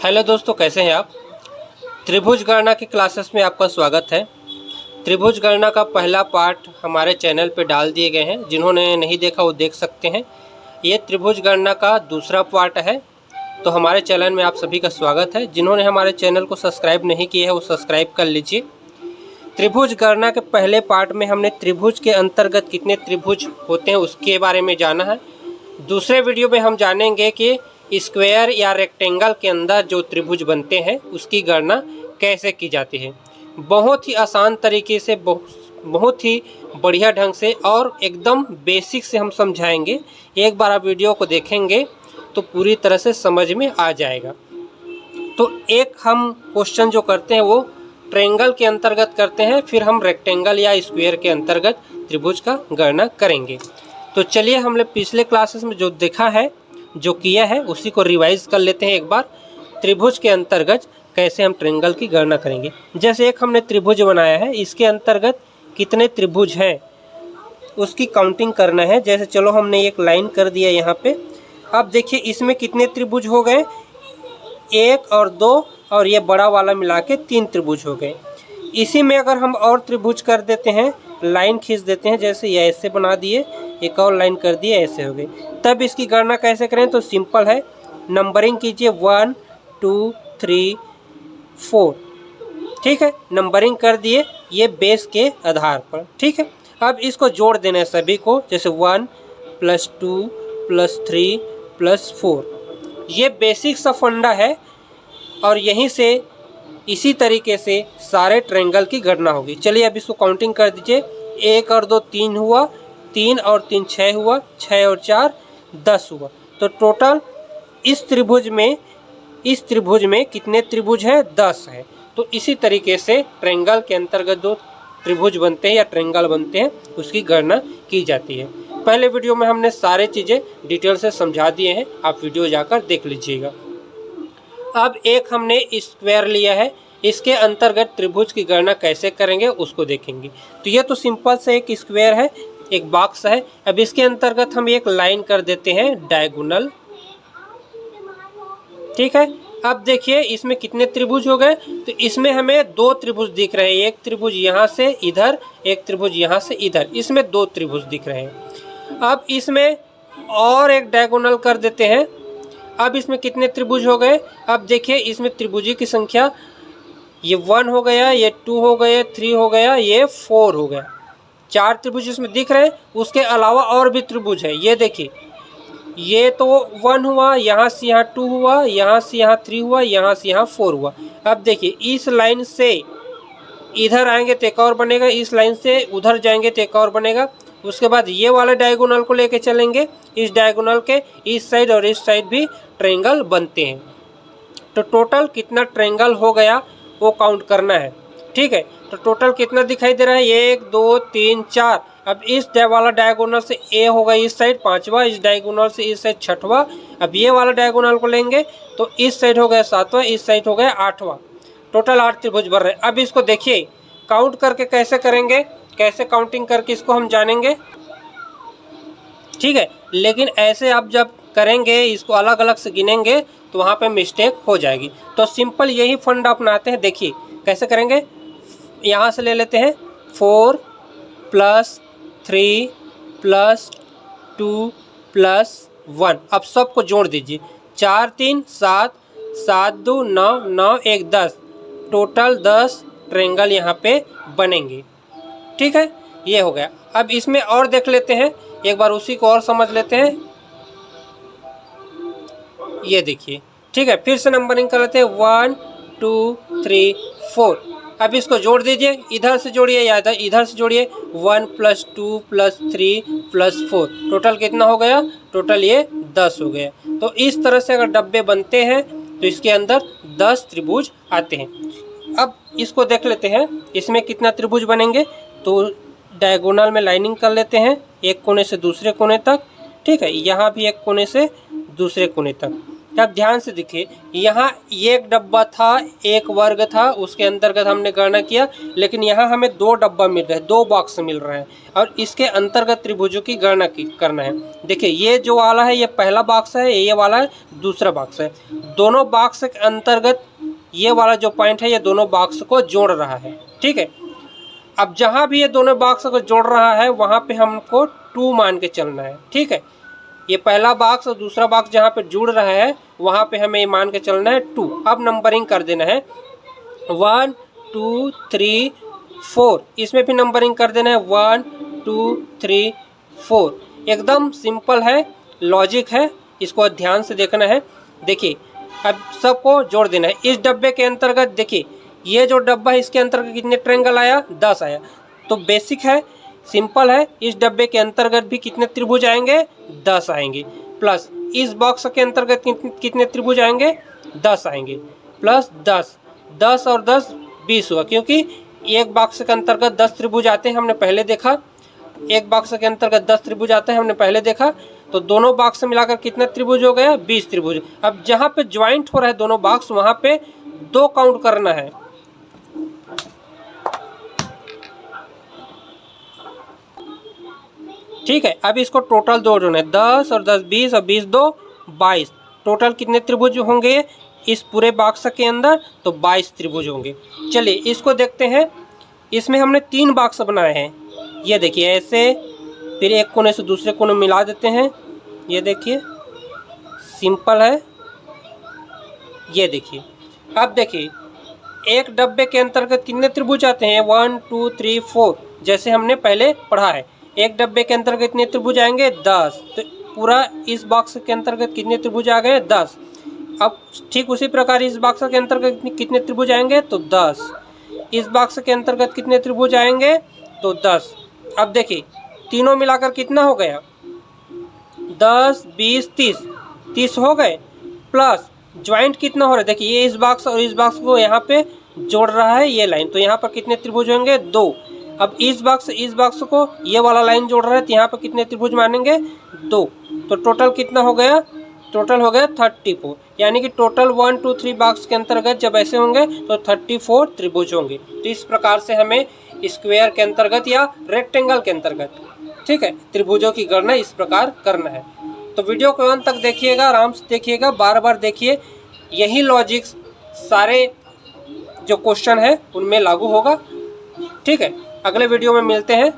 Hello दोस्तों, कैसे हैं आप। त्रिभुज गणना की क्लासेस में आपका स्वागत है। त्रिभुज गणना का पहला पार्ट हमारे चैनल पे डाल दिए गए हैं, जिन्होंने नहीं देखा वो देख सकते हैं। ये त्रिभुज गणना का दूसरा पार्ट है, तो हमारे चैनल में आप सभी का स्वागत है। जिन्होंने हमारे चैनल को सब्सक्राइब नहीं किया है वो सब्सक्राइब कर लीजिए। त्रिभुज गणना के पहले पार्ट में हमने त्रिभुज के अंतर्गत कितने त्रिभुज होते हैं उसके बारे में जाना है। दूसरे वीडियो में हम जानेंगे कि स्क्वायर या रेक्टेंगल के अंदर जो त्रिभुज बनते हैं उसकी गणना कैसे की जाती है। बहुत ही आसान तरीके से, बहुत ही बढ़िया ढंग से और एकदम बेसिक से हम समझाएंगे। एक बार आप वीडियो को देखेंगे तो पूरी तरह से समझ में आ जाएगा। तो एक हम क्वेश्चन जो करते हैं वो ट्रायंगल के अंतर्गत करते हैं, फिर हम रेक्टेंगल या स्क्वायर के अंतर्गत त्रिभुज का गणना करेंगे। तो चलिए हमने पिछले क्लासेस में जो देखा है, जो किया है, उसी को रिवाइज कर लेते हैं एक बार। त्रिभुज के अंतर्गत कैसे हम ट्रायंगल की गणना करेंगे। जैसे एक हमने त्रिभुज बनाया है, इसके अंतर्गत कितने त्रिभुज हैं उसकी काउंटिंग करना है। जैसे चलो हमने एक लाइन कर दिया यहाँ पे। अब देखिए इसमें कितने त्रिभुज हो गए, 1 और 2 और ये बड़ा वाला मिला के 3 त्रिभुज हो गए। इसी में अगर हम और त्रिभुज कर देते हैं, लाइन खींच देते हैं, जैसे ये ऐसे बना दिए, एक और लाइन कर दिए, ऐसे हो गए। तब इसकी गणना कैसे करें, तो सिंपल है, नंबरिंग कीजिए 1 2 3 4। ठीक है, नंबरिंग कर दिए ये बेस के आधार पर। ठीक है, अब इसको जोड़ देना है सभी को, जैसे 1 + 2 + 3 + 4। ये बेसिक सा फंडा है और यहीं से इसी तरीके से सारे ट्रायंगल की गणना होगी। चलिए अब इसको काउंटिंग कर दीजिए। 1 और 2 3 हुआ, 3 और 3 6 हुआ, 6 और 4 10 हुआ। तो टोटल इस त्रिभुज में कितने त्रिभुज हैं, 10 है। तो इसी तरीके से ट्रायंगल के अंतर्गत जो त्रिभुज बनते हैं या ट्रायंगल बनते हैं उसकी गणना की जाती है। पहले वीडियो में हमने सारे चीज़ें डिटेल से समझा दिए हैं, आप वीडियो जाकर देख लीजिएगा। अब एक हमने स्क्वायर लिया है, इसके अंतर्गत त्रिभुज की गणना कैसे करेंगे उसको देखेंगे। तो ये तो सिंपल से एक स्क्वायर है, एक बॉक्स है। अब इसके अंतर्गत हम एक लाइन कर देते हैं डायगोनल। ठीक है, अब देखिए इसमें कितने त्रिभुज हो गए, तो इसमें हमें 2 त्रिभुज दिख रहे हैं। एक त्रिभुज यहाँ से इधर, एक त्रिभुज यहाँ से इधर, इसमें 2 त्रिभुज दिख रहे हैं। अब इसमें और एक डायगोनल कर देते हैं। अब इसमें कितने त्रिभुज हो गए, अब देखिए इसमें त्रिभुजी की संख्या, ये 1 हो गया, ये 2 हो गया, 3 हो गया, ये 4 हो गया। 4 त्रिभुज इसमें दिख रहे हैं। उसके अलावा और भी त्रिभुज है, ये देखिए, ये तो 1 हुआ, यहाँ से यहाँ 2 हुआ, यहाँ से यहाँ 3 हुआ, यहाँ से यहाँ 4 हुआ। अब देखिए इस लाइन से इधर आएंगे तो एक और बनेगा, इस लाइन से उधर जाएंगे तो एक और बनेगा। उसके बाद ये वाले डायगोनल को लेके चलेंगे, इस डायगोनल के इस साइड और इस साइड भी ट्रायंगल बनते हैं। तो टोटल कितना ट्रायंगल हो गया वो काउंट करना है। ठीक है, तो टोटल कितना दिखाई दे रहा है, 1 2 3 4। अब इस वाला डायगोनल से ए होगा इस साइड 5वां, इस डायगोनल से इस साइड 6वां। अब ये वाला डायगोनल को लेंगे तो इस साइड हो गया 7वां, इस साइड हो गया 8वां। टोटल 8 त्रिभुज बन रहे हैं। अब इसको देखिए काउंट करके कैसे करेंगे, कैसे काउंटिंग करके इसको हम जानेंगे। ठीक है, लेकिन ऐसे आप जब करेंगे, इसको अलग अलग से गिनेंगे तो वहाँ पे मिस्टेक हो जाएगी। तो सिंपल यही फंड अपनाते हैं। देखिए कैसे करेंगे, यहाँ से ले लेते हैं 4 + 3 + 2 + 1। अब सबको जोड़ दीजिए, 4 3 7, 7 2 9, 9 1 10। टोटल 10 ट्रायंगल यहाँ पे बनेंगे। ठीक है, ये हो गया। अब इसमें और देख लेते हैं, एक बार उसी को और समझ लेते हैं। ये देखिए, ठीक है, फिर से नंबरिंग कर लेते हैं 1 2 3 4। अब इसको जोड़ दीजिए, इधर से जोड़िए या इधर से जोड़िए, 1 + 2 + 3 + 4। टोटल कितना हो गया, टोटल ये 10 हो गया। तो इस तरह से अगर डब्बे बनते हैं तो इसके अंदर 10 त्रिभुज आते हैं। अब इसको देख लेते हैं, इसमें कितना त्रिभुज बनेंगे। तो डायगोनल में लाइनिंग कर लेते हैं, एक कोने से दूसरे कोने तक। ठीक है, यहाँ भी एक कोने से दूसरे कोने तक। अब ध्यान से देखिए, यहाँ एक डब्बा था, एक वर्ग था, उसके अंतर्गत हमने गणना किया, लेकिन यहाँ हमें 2 डब्बा मिल रहे हैं, 2 बॉक्स मिल रहे हैं और इसके अंतर्गत त्रिभुजों की गणना करना है। देखिए ये जो वाला है ये पहला बॉक्स है, ये वाला है दूसरा बॉक्स है। दोनों बॉक्स के अंतर्गत ये वाला जो पॉइंट है ये दोनों बॉक्स को जोड़ रहा है। ठीक है, अब जहाँ भी ये दोनों बॉक्स को जोड़ रहा है वहाँ पे हमको 2 मान के चलना है। ठीक है, ये पहला बॉक्स और दूसरा बॉक्स जहाँ पे जुड़ रहा है वहाँ पे हमें ये मान के चलना है 2। अब नंबरिंग कर देना है 1 2 3 4, इसमें भी नंबरिंग कर देना है 1 2 3 4। एकदम सिंपल है, लॉजिक है, इसको ध्यान से देखना है। देखिए अब सबको जोड़ देना है। इस डब्बे के अंतर्गत देखिए ये जो डब्बा है इसके अंतर्गत कितने ट्रायंगल आया, 10 आया। तो बेसिक है, सिंपल है, इस डब्बे के अंतर्गत भी कितने त्रिभुज आएंगे, 10 आएंगे। प्लस इस बॉक्स के अंतर्गत कितने त्रिभुज आएंगे, 10 आएंगे। प्लस 10 10 और 10 20 हुआ, क्योंकि एक बॉक्स के अंतर्गत 10 त्रिभुज आते हैं, हमने पहले देखा। एक बॉक्स के अंतर्गत 10 त्रिभुज आते हैं, हमने पहले देखा। तो दोनों बॉक्स मिलाकर कितना त्रिभुज हो गया, 20 त्रिभुज। अब जहाँ पे ज्वाइंट हो रहा है दोनों बॉक्स वहाँ पे 2 काउंट करना है। ठीक है, अब इसको टोटल जोड़ना है, 10 और 10 20 और 20 2 22। टोटल कितने त्रिभुज होंगे इस पूरे बॉक्स के अंदर, तो 22 त्रिभुज होंगे। चलिए इसको देखते हैं। इसमें हमने 3 बॉक्स बनाए हैं, ये देखिए ऐसे, फिर एक कोने से दूसरे कोने मिला देते हैं। ये देखिए सिंपल है, ये देखिए। अब देखिए एक डब्बे के अंतर्गत कितने त्रिभुज आते हैं, 1 2 3 4, जैसे हमने पहले पढ़ा है। एक डब्बे के अंतर्गत कितने त्रिभुज आएंगे, 10। तो पूरा इस बॉक्स के अंतर्गत कितने त्रिभुज आ गए, 10। अब ठीक उसी प्रकार इस बॉक्स के अंतर्गत कितने त्रिभुज आएंगे, तो 10। इस बॉक्स के अंतर्गत कितने त्रिभुज आएंगे, तो 10। अब देखिए तीनों मिलाकर कितना हो गया, 10 20 30 हो गए। प्लस ज्वाइंट कितना हो रहा है, देखिए ये इस बॉक्स और इस बॉक्स को यहाँ पे जोड़ रहा है ये लाइन, तो यहाँ पर कितने त्रिभुज होंगे, 2। अब इस बॉक्स को ये वाला लाइन जोड़ रहा है, तो यहाँ पर कितने त्रिभुज मानेंगे, 2। तो टोटल कितना हो गया, टोटल हो गया 34। यानी कि टोटल 1 2 3 बॉक्स के अंतर्गत जब ऐसे होंगे तो 34 त्रिभुज होंगे। तो इस प्रकार से हमें स्क्वायर के अंतर्गत या रेक्टेंगल के अंतर्गत, ठीक है, त्रिभुजों की गणना इस प्रकार करना है। तो वीडियो को अंत तक देखिएगा, आराम से देखिएगा, बार बार देखिए। यही लॉजिक सारे जो क्वेश्चन है उनमें लागू होगा। ठीक है, अगले वीडियो में मिलते हैं।